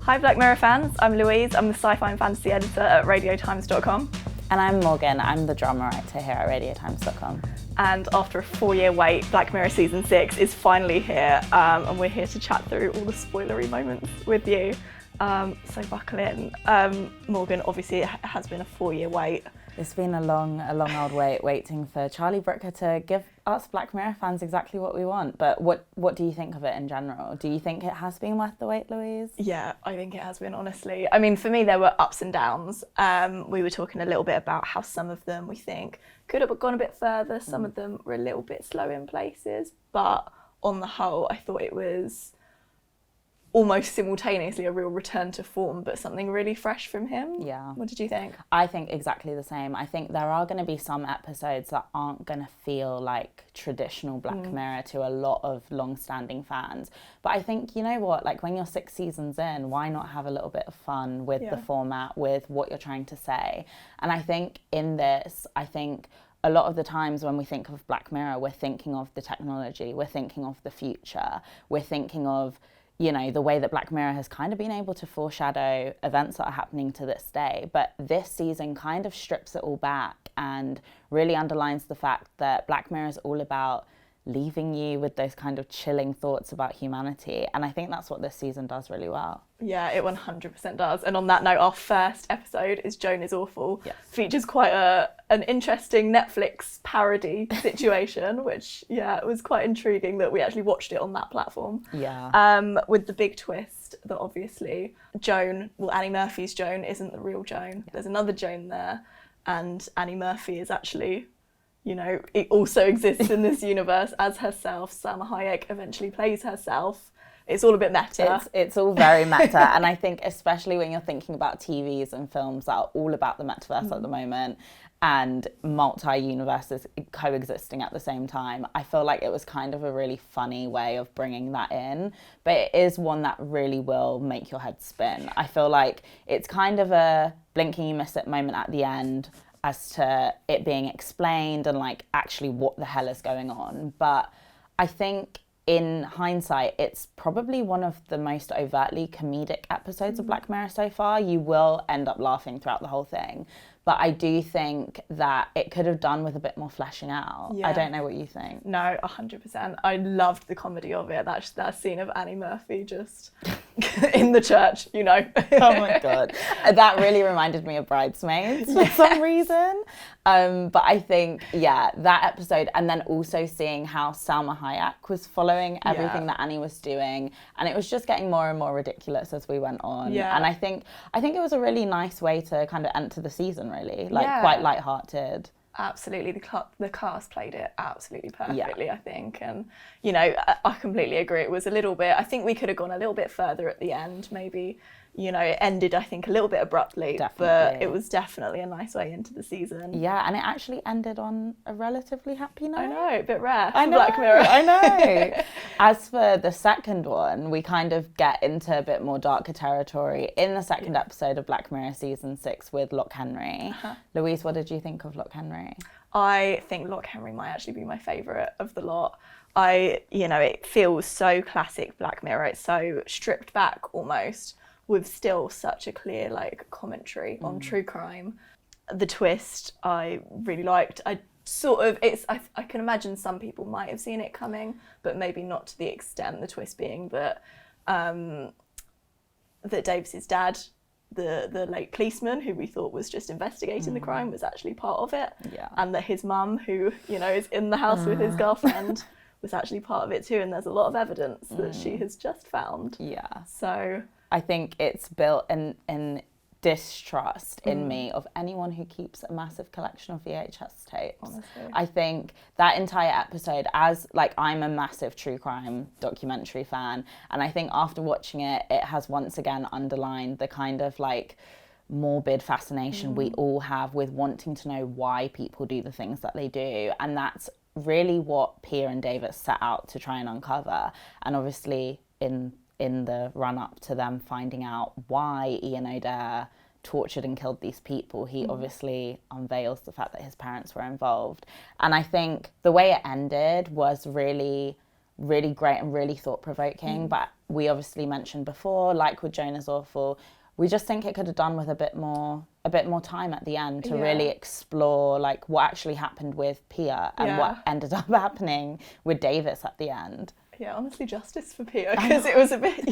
Hi Black Mirror fans, I'm Louise, I'm the Sci-Fi Fantasy Editor at radiotimes.com. And I'm Morgan, I'm the drama writer here at radiotimes.com. And after a 4-year wait, Black Mirror Season 6 is finally here, and we're here to chat through all the spoilery moments with you. So buckle in. Morgan, obviously it has been a 4-year wait. It's been a long old wait, waiting for Charlie Brooker to give us Black Mirror fans exactly what we want. But what do you think of it in general? Do you think it has been worth the wait, Louise? Yeah, I think it has been, honestly. I mean, for me, there were ups and downs. We were talking a little bit about how some of them we think could have gone a bit further. Some of them were a little bit slow in places. But on the whole, I thought it was almost simultaneously a real return to form, but something really fresh from him. Yeah. What did you think? I think exactly the same. I think there are going to be some episodes that aren't going to feel like traditional Black Mirror to a lot of long-standing fans. But I think, you know what, like when you're 6 seasons in, why not have a little bit of fun with the format, with what you're trying to say? And I think in this, a lot of the times when we think of Black Mirror, we're thinking of the technology, we're thinking of the future, we're thinking of, you know, the way that Black Mirror has kind of been able to foreshadow events that are happening to this day. But this season kind of strips it all back and really underlines the fact that Black Mirror is all about leaving you with those kind of chilling thoughts about humanity. And I think that's what this season does really well. Yeah, it 100% does. And on that note, our first episode is Joan is Awful. Yes. Features quite an interesting Netflix parody situation, which, it was quite intriguing that we actually watched it on that platform. Yeah. With the big twist that obviously Annie Murphy's Joan isn't the real Joan. Yeah. There's another Joan there, and Annie Murphy is actually, you know, it also exists in this universe as herself. Salma Hayek eventually plays herself. It's all a bit meta. It's all very meta. And I think especially when you're thinking about TVs and films that are all about the metaverse at the moment and multi-universes coexisting at the same time, I feel like it was kind of a really funny way of bringing that in. But it is one that really will make your head spin. I feel like it's kind of a blinking you miss it moment at the end as to it being explained and like actually what the hell is going on. But I think in hindsight, it's probably one of the most overtly comedic episodes of Black Mirror so far. You will end up laughing throughout the whole thing. But I do think that it could have done with a bit more fleshing out. Yeah. I don't know what you think. No, 100%. I loved the comedy of it. That scene of Annie Murphy just in the church, you know. Oh my God. That really reminded me of Bridesmaids for some reason. But I think, that episode, and then also seeing how Salma Hayek was following everything that Annie was doing. And it was just getting more and more ridiculous as we went on. Yeah. And I think it was a really nice way to kind of enter the season, really. Quite lighthearted. Absolutely. The cast played it absolutely perfectly, I think. And, you know, I completely agree. It was a little bit, I think we could have gone a little bit further at the end, maybe. You know, it ended, I think, a little bit abruptly, but it was definitely a nice way into the season. Yeah, and it actually ended on a relatively happy note. I know, a bit rare for Black Mirror. I know. As for the second one, we kind of get into a bit more darker territory in the second episode of Black Mirror Season 6 with Lock Henry. Louise, what did you think of Lock Henry? I think Lock Henry might actually be my favourite of the lot. It feels so classic Black Mirror. It's so stripped back almost, with still such a clear commentary on true crime. The twist I really liked. I can imagine some people might have seen it coming, but maybe not to the extent. The twist being that Davis's dad, the late policeman who we thought was just investigating the crime, was actually part of it. Yeah. And that his mum, who, you know, is in the house with his girlfriend, was actually part of it too. And there's a lot of evidence that she has just found. Yeah. So I think it's built in distrust in me of anyone who keeps a massive collection of VHS tapes. Honestly. I think that entire episode, I'm a massive true crime documentary fan, and I think after watching it, it has once again underlined the kind of morbid fascination we all have with wanting to know why people do the things that they do, and that's really what Pia and David set out to try and uncover. And obviously in the run-up to them finding out why Ian O'Dare tortured and killed these people, he obviously unveils the fact that his parents were involved. And I think the way it ended was really really great and really thought-provoking. But we obviously mentioned before, like with Jonah's Awful, we just think it could have done with a bit more time at the end to really explore like what actually happened with Pia and what ended up happening with Davis at the end. Yeah, honestly, justice for Pia, because it was a bit,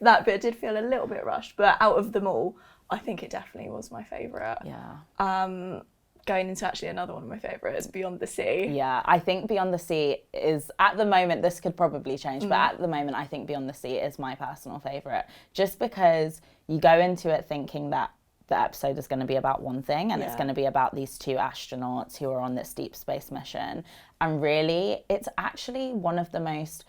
that bit did feel a little bit rushed, but out of them all, I think it definitely was my favourite. Yeah. Going into actually another one of my favourites, Beyond the Sea. Yeah, I think Beyond the Sea is, at the moment, this could probably change, but at the moment, I think Beyond the Sea is my personal favourite. Just because you go into it thinking that the episode is going to be about one thing, and it's going to be about these two astronauts who are on this deep space mission. And really, it's actually one of the most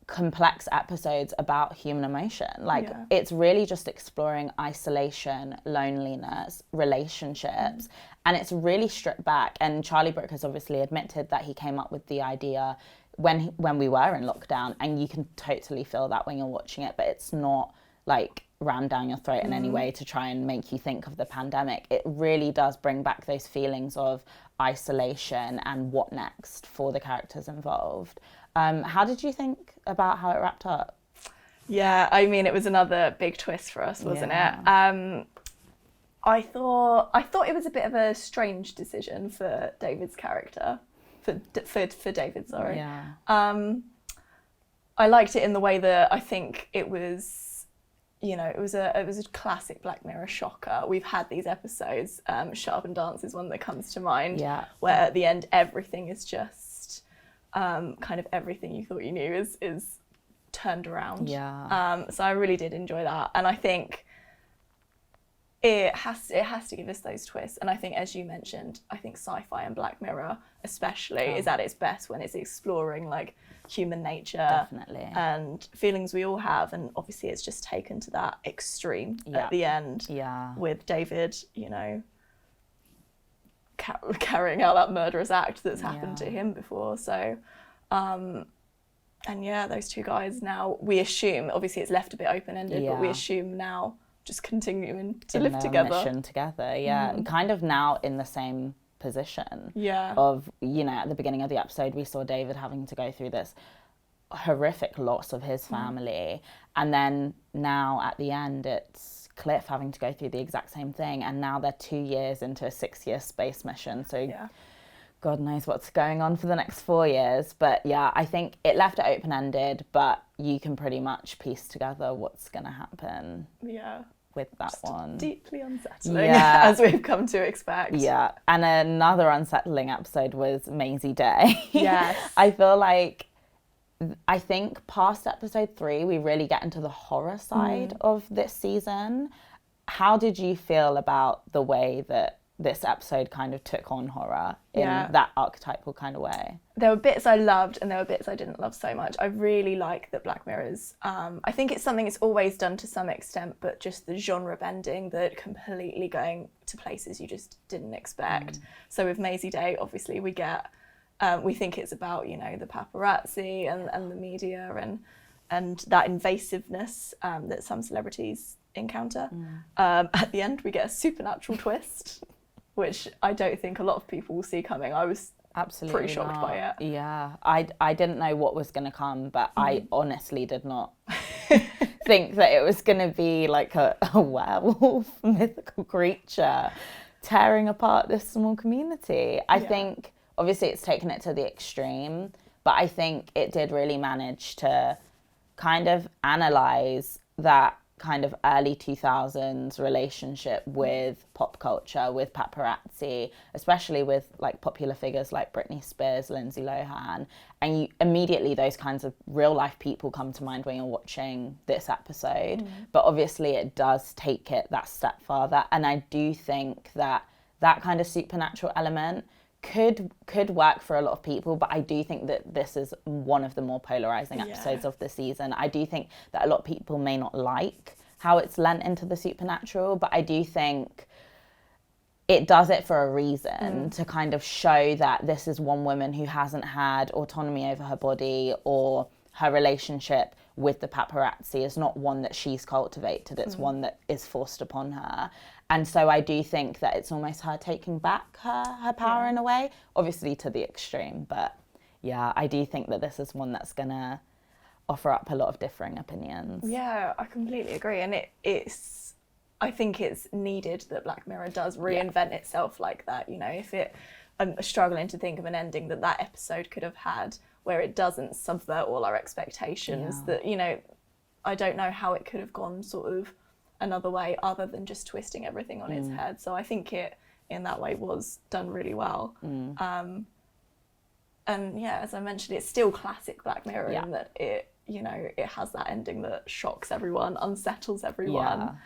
complex episodes about human emotion. Like, it's really just exploring isolation, loneliness, relationships, and it's really stripped back. And Charlie Brooker has obviously admitted that he came up with the idea when we were in lockdown, and you can totally feel that when you're watching it, but it's not like rammed down your throat in any way to try and make you think of the pandemic. It really does bring back those feelings of isolation and what next for the characters involved. How did you think about how it wrapped up? Yeah, I mean, it was another big twist for us, wasn't it? I thought it was a bit of a strange decision for David's character, for David, sorry. Yeah. I liked it in the way that I think it was, it was a classic Black Mirror shocker. We've had these episodes. Shut Up and Dance is one that comes to mind, where at the end everything is just kind of everything you thought you knew is turned around. So I really did enjoy that, and I think it has to give us those twists. And I think, as you mentioned, I think sci-fi and Black Mirror especially is at its best when it's exploring like human nature and feelings we all have, and obviously it's just taken to that extreme at the end with David, carrying out that murderous act that's happened to him before. So and those two guys, now we assume, obviously it's left a bit open-ended, but we assume now just continuing to live together. Mission together, kind of now in the same position. Of, at the beginning of the episode, we saw David having to go through this horrific loss of his family, and then now at the end, it's Cliff having to go through the exact same thing, and now they're 2 years into a 6-year space mission. So God knows what's going on for the next 4 years. But I think it left it open-ended, but you can pretty much piece together what's going to happen with that just one. Deeply unsettling, as we've come to expect. Yeah, and another unsettling episode was Maisie Day. Yes. I think past episode 3, we really get into the horror side of this season. How did you feel about the way that this episode kind of took on horror in that archetypal kind of way? There were bits I loved and there were bits I didn't love so much. I really like that Black Mirror's, I think it's something it's always done to some extent, but just the genre bending, that completely going to places you just didn't expect. So with Maisie Day, obviously we get, we think it's about, the paparazzi and the media and that invasiveness that some celebrities encounter. At the end, we get a supernatural twist, which I don't think a lot of people will see coming. I was pretty shocked by it. Yeah, I didn't know what was going to come, but I honestly did not think that it was going to be like a werewolf, mythical creature tearing apart this small community. I think, obviously, it's taken it to the extreme, but I think it did really manage to kind of analyse that kind of early 2000s relationship with pop culture, with paparazzi, especially with like popular figures like Britney Spears, Lindsay Lohan, and immediately those kinds of real life people come to mind when you're watching this episode. But obviously it does take it that step farther, and I do think that that kind of supernatural element could work for a lot of people, but I do think that this is one of the more polarizing episodes of the season. I do think that a lot of people may not like how it's lent into the supernatural, but I do think it does it for a reason, to kind of show that this is one woman who hasn't had autonomy over her body, or her relationship with the paparazzi is not one that she's cultivated, it's one that is forced upon her. And so I do think that it's almost her taking back her power in a way, obviously to the extreme, but yeah, I do think that this is one that's gonna offer up a lot of differing opinions. Yeah, I completely agree, and I think it's needed that Black Mirror does reinvent itself like that. You know, if I'm struggling to think of an ending that episode could have had where it doesn't subvert all our expectations. That, you know, I don't know how it could have gone sort of another way other than just twisting everything on its head. So I think it, in that way, was done really well. And yeah, as I mentioned, it's still classic Black Mirror in that it, you know, it has that ending that shocks everyone, unsettles everyone.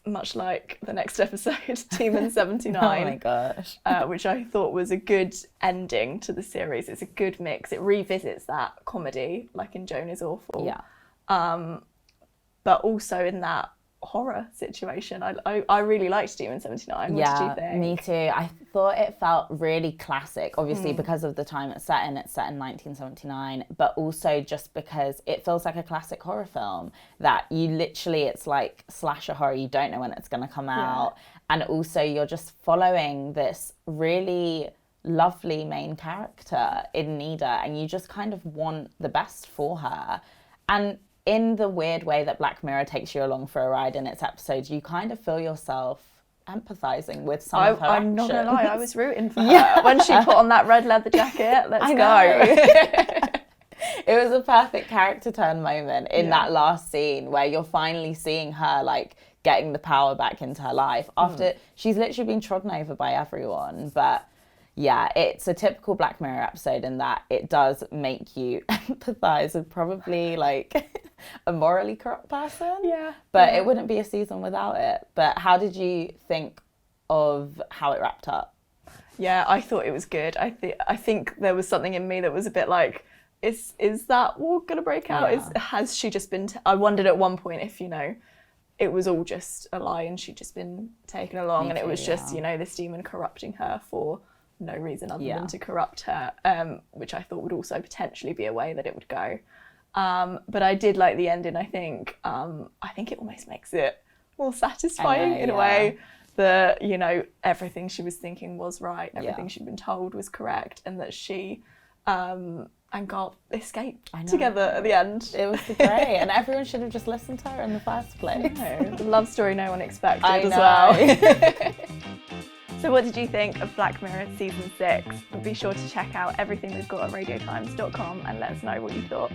Much like the next episode, Demon 79. Oh my gosh. Which I thought was a good ending to the series. It's a good mix. It revisits that comedy, like in Joan is Awful. Yeah. But also in that horror situation. I really liked Demon 79. What did you think? Me too. I thought it felt really classic, obviously because of the time it's set in 1979, but also just because it feels like a classic horror film that you literally, it's like slasher horror, you don't know when it's going to come out. And also you're just following this really lovely main character in Nida, and you just kind of want the best for her. And in the weird way that Black Mirror takes you along for a ride in its episodes, you kind of feel yourself empathizing with some of her actions. I'm not gonna lie, I was rooting for her when she put on that red leather jacket. Let's go. It was a perfect character turn moment in that last scene where you're finally seeing her like getting the power back into her life after she's literally been trodden over by everyone. But yeah, it's a typical Black Mirror episode in that it does make you empathize with probably like a morally corrupt person. Yeah. But it wouldn't be a season without it. But how did you think of how it wrapped up? Yeah, I thought it was good. I think there was something in me that was a bit like, is that war gonna break out? Has she just been? I wondered at one point if, you know, it was all just a lie and she'd just been taken along, and it was just, you know, this demon corrupting her for no reason other than to corrupt her, which I thought would also potentially be a way that it would go. But I did like the ending. I think it almost makes it more satisfying in a way that, you know, everything she was thinking was right, everything she'd been told was correct, and that she and God escaped together at the end. It was great, and everyone should have just listened to her in the first place. The love story no one expected as well. So what did you think of Black Mirror Season 6? Be sure to check out everything we've got at radiotimes.com and let us know what you thought.